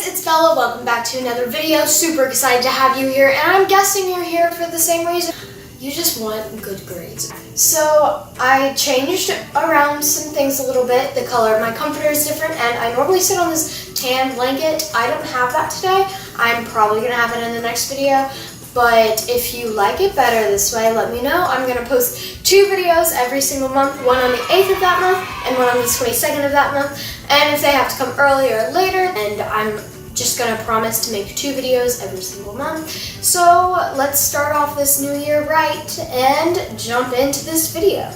it's Bella. Welcome back to another video. Super excited to have you here, and I'm guessing you're here for the same reason. You just want good grades. So I changed around some things a little bit. The color of my comforter is different, and I normally sit on this tan blanket. I don't have that today. I'm probably gonna have it in the next video. But if you like it better this way, let me know. I'm gonna post 2 videos every single month, one on the 8th of that month and one on the 22nd of that month. And if they have to come earlier or later, and I'm just gonna promise to make 2 videos every single month. So let's start off this new year right and jump into this video.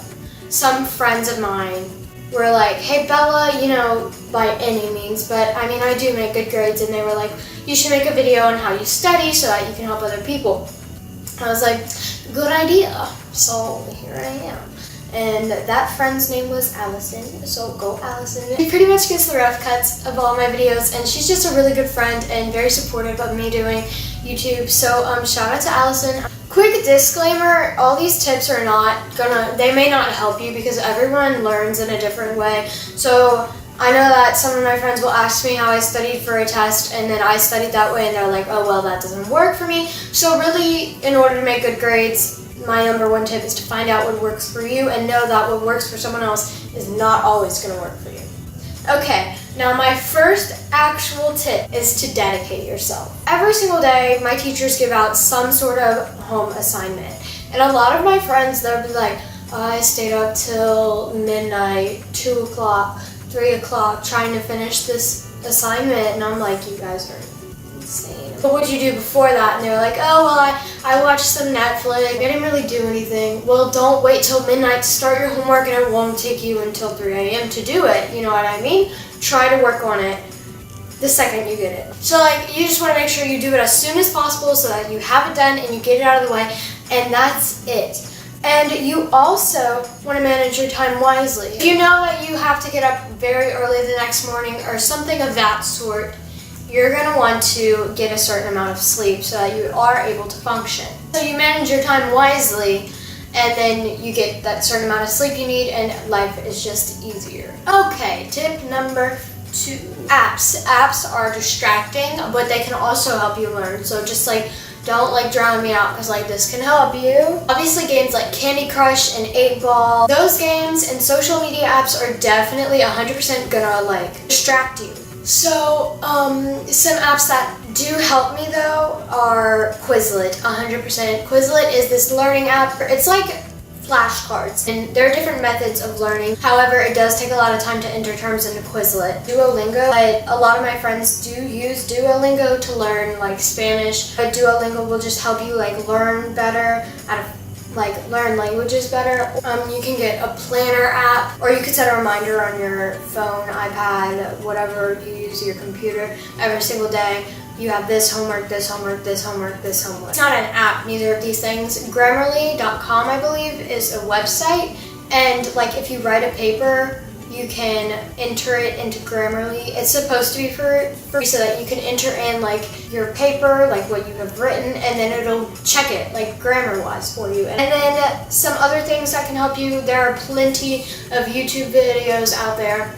Some friends of mine were like, hey Bella, you know, by any means, but I mean, I do make good grades, and they were like, you should make a video on how you study so that you can help other people. I was like, good idea. So here I am. And that friend's name was Allison, so go Allison. She pretty much gets the rough cuts of all my videos, and she's just a really good friend and very supportive of me doing YouTube. So shout out to Allison. Quick disclaimer, all these tips are they may not help you because everyone learns in a different way. So I know that some of my friends will ask me how I studied for a test, and then I studied that way, and they're like, oh well, that doesn't work for me. So really, in order to make good grades, my #1 tip is to find out what works for you and know that what works for someone else is not always going to work for you. Okay, now my first actual tip is to dedicate yourself. Every single day, my teachers give out some sort of home assignment. And a lot of my friends, they'll be like, I stayed up till midnight, 2 o'clock, 3 o'clock trying to finish this assignment. And I'm like, you guys are insane. But what did you do before that? And they were like, oh, well, I watched some Netflix. I didn't really do anything. Well, don't wait till midnight to start your homework, and it won't take you until 3 a.m. to do it. You know what I mean? Try to work on it the second you get it. So like, you just want to make sure you do it as soon as possible so that you have it done and you get it out of the way, and that's it. And you also want to manage your time wisely. If you know that you have to get up very early the next morning or something of that sort, you're going to want to get a certain amount of sleep so that you are able to function. So you manage your time wisely, and then you get that certain amount of sleep you need, and life is just easier. Okay, tip number 2. Apps. Apps are distracting, but they can also help you learn. So just like, don't like drown me out, because like this can help you. Obviously games like Candy Crush and 8-Ball, those games and social media apps are definitely 100% gonna like distract you. So some apps that do help me though are Quizlet, 100%. Quizlet is this learning app. It's like flashcards, and there are different methods of learning. However, it does take a lot of time to enter terms into Quizlet. Duolingo, but a lot of my friends do use Duolingo to learn like Spanish. But Duolingo will just help you like learn better, learn languages better. You can get a planner app, or you could set a reminder on your phone, iPad, whatever you use your computer every single day. You have this homework, this homework, this homework, this homework. It's not an app, neither of these things. Grammarly.com, I believe, is a website, and like if you write a paper, you can enter it into Grammarly. It's supposed to be for free so that you can enter in like your paper, like what you have written, and then it'll check it like grammar-wise for you. And then some other things that can help you. There are plenty of YouTube videos out there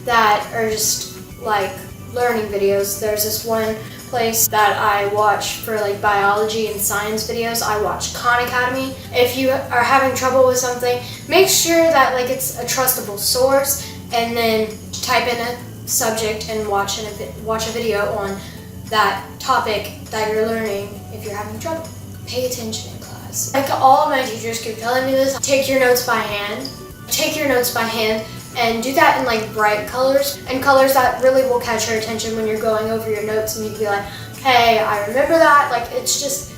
that are just like learning videos. There's this one place that I watch for like biology and science videos. I watch Kahn Academy. If you are having trouble with something, make sure that like it's a trustable source, and then type in a subject and watch a video on that topic that you're learning if you're having trouble. Pay attention in class. Like all of my teachers keep telling me this, take your notes by hand. Take your notes by hand, and do that in like bright colors, and colors that really will catch your attention when you're going over your notes, and you can be like, hey, I remember that. Like, it's just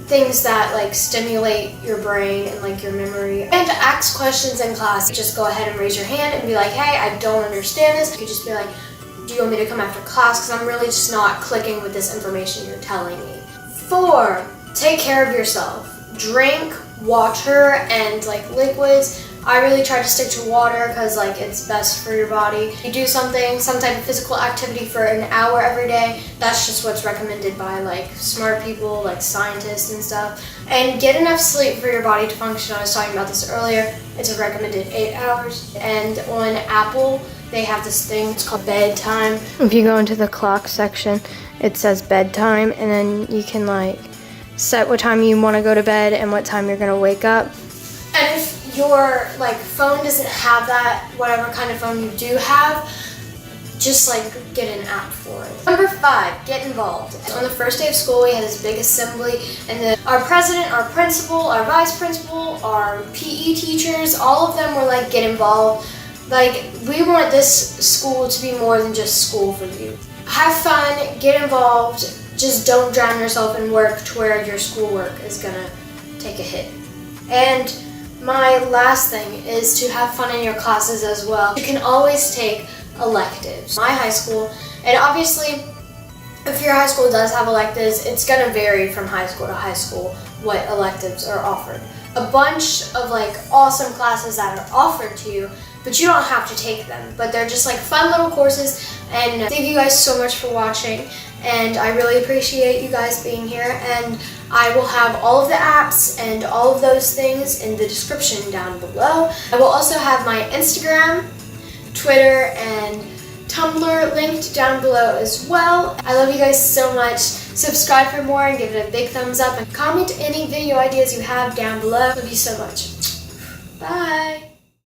things that like stimulate your brain and like your memory. And to ask questions in class, just go ahead and raise your hand and be like, hey, I don't understand this. You could just be like, do you want me to come after class, because I'm really just not clicking with this information you're telling me. 4, take care of yourself. Drink water and like liquids. I really try to stick to water because like it's best for your body. You do some type of physical activity for an hour every day. That's just what's recommended by like smart people, like scientists and stuff. And get enough sleep for your body to function. I was talking about this earlier. It's a recommended 8 hours. And on Apple, they have this thing, it's called bedtime. If you go into the clock section, it says bedtime, and then you can like set what time you want to go to bed and what time you're going to wake up. And if your like phone doesn't have that, whatever kind of phone you do have, just like get an app for it. Number 5, get involved. On the first day of school, we had this big assembly, and then our president, our principal, our vice principal, our PE teachers, all of them were like, get involved. Like, we want this school to be more than just school for you. Have fun, get involved, just don't drown yourself in work to where your schoolwork is gonna take a hit. And my last thing is to have fun in your classes as well. You can always take electives. My high school, and obviously if your high school does have electives, it's going to vary from high school to high school what electives are offered. A bunch of like awesome classes that are offered to you, but you don't have to take them, but they're just like fun little courses. And thank you guys so much for watching, and I really appreciate you guys being here, and I will have all of the apps and all of those things in the description down below. I will also have my Instagram, Twitter, and Tumblr linked down below as well. I love you guys so much. Subscribe for more and give it a big thumbs up, and comment any video ideas you have down below. Love you so much. Bye.